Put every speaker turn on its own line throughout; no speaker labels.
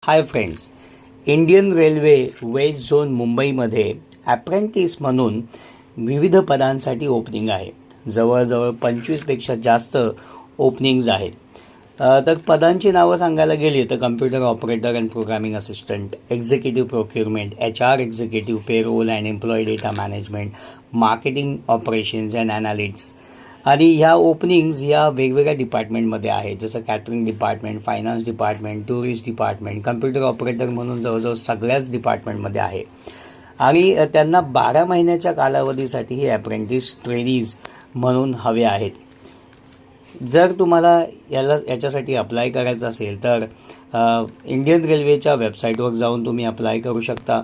Hi friends, Indian railway waste zone मुंबईमध्ये ॲप्रेंटिस म्हणून विविध पदांसाठी ओपनिंग आहे. जवळजवळ 25पेक्षा जास्त ओपनिंग्ज आहेत. तर पदांची नावं सांगायला गेली तर computer operator and programming assistant, executive procurement, HR executive, payroll and employee data management, marketing operations and analytics. आणि ह्या ओपनिंग्ज या वेगवेगळ्या डिपार्टमेंटमध्ये आहेत, जसं catering department, finance department, tourist department, computer operator म्हणून जवळजवळ सगळ्याच डिपार्टमेंटमध्ये आहे. आणि त्यांना 12 महिन्याच्या कालावधीसाठी हे ॲप्रेंटिस ट्रेनीज म्हणून हवे आहेत. जर तुम्हाला याच्यासाठी अप्लाय करायचं असेल तर इंडियन रेल्वेच्या वेबसाईटवर जाऊन तुम्ही अप्लाय करू शकता.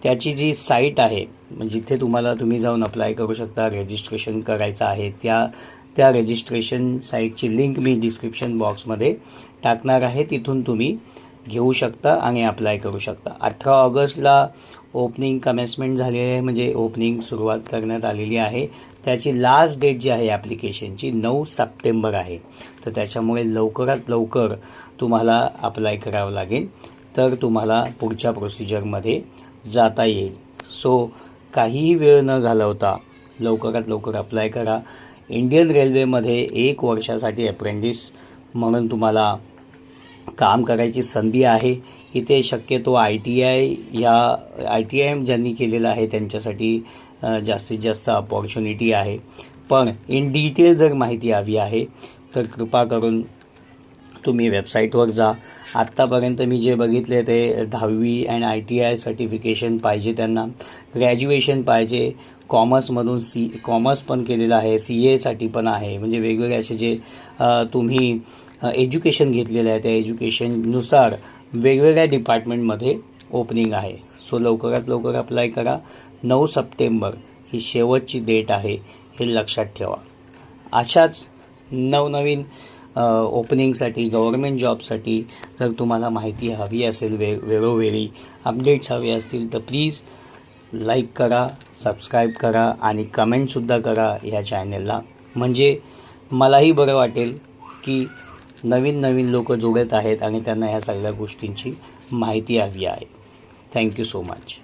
त्याची जी साईट आहे जिथे तुम्ही जाऊन अप्लाय करू शकता, रजिस्ट्रेशन करायचं आहे, त्या रजिस्ट्रेशन साईटची लिंक मी डिस्क्रिप्शन बॉक्समध्ये टाकणार आहे. तिथून तुम्ही घेऊ शकता आणि अप्लाय करू शकता. 18 ऑगस्टला ओपनिंग कमेन्समेंट झाली आहे, म्हणजे ओपनिंग सुरुवात करण्यात आलेली आहे. त्याची लास्ट डेट जी आहे ॲप्लिकेशनची 9 सप्टेंबर आहे. तर त्याच्यामुळे लवकरात लवकर तुम्हाला अप्लाय करावं लागेल, तर तुम्हाला पुढच्या प्रोसिजरमध्ये जाता येईल. सो काहीही वेळ न घालवता लवकरात लवकर अप्लाय करा. इंडियन रेल्वेमध्ये 1 वर्षासाठी अप्रेंटिस म्हणून तुम्हाला काम करायची संधी आहे. इथे शक्यतो ITI ज्यांनी केलेलं आहे त्यांच्यासाठी जास्तीत जास्त अपॉर्च्युनिटी आहे. पण इन डिटेल जर माहिती हवी आहे तर कृपा करून तुम्ही वेबसाईटवर जा. आत्तापर्यंत मी जे बघितले ते 10वी अँड ITI सर्टिफिकेशन पाहिजे, त्यांना ग्रॅज्युएशन पाहिजे, कॉमर्समधून कॉमर्स पण केलेलं आहे, CAसाठी पण आहे. म्हणजे वेगवेगळे असे जे तुम्ही एज्युकेशन घेतलेलं आहे त्या एज्युकेशननुसार वेगवेगळ्या डिपार्टमेंटमध्ये ओपनिंग आहे. सो लवकरात लवकर अप्लाय करा. 9 सप्टेंबर ही शेवटची डेट आहे, हे लक्षात ठेवा. अशाच नवनवीन ओपनिंगसाठी, गव्हर्मेंट जॉबसाठी जर तुम्हाला माहिती हवी असेल, वेळोवेळी अपडेट्स हवे असतील तर प्लीज लाईक करा, सबस्क्राईब करा आणि कमेंटसुद्धा करा ह्या चॅनलला. म्हणजे मलाही बरं वाटेल की नवीन लोक जोडत आहेत आणि त्यांना ह्या सगळ्या गोष्टींची माहिती हवी आहे. Thank you so much.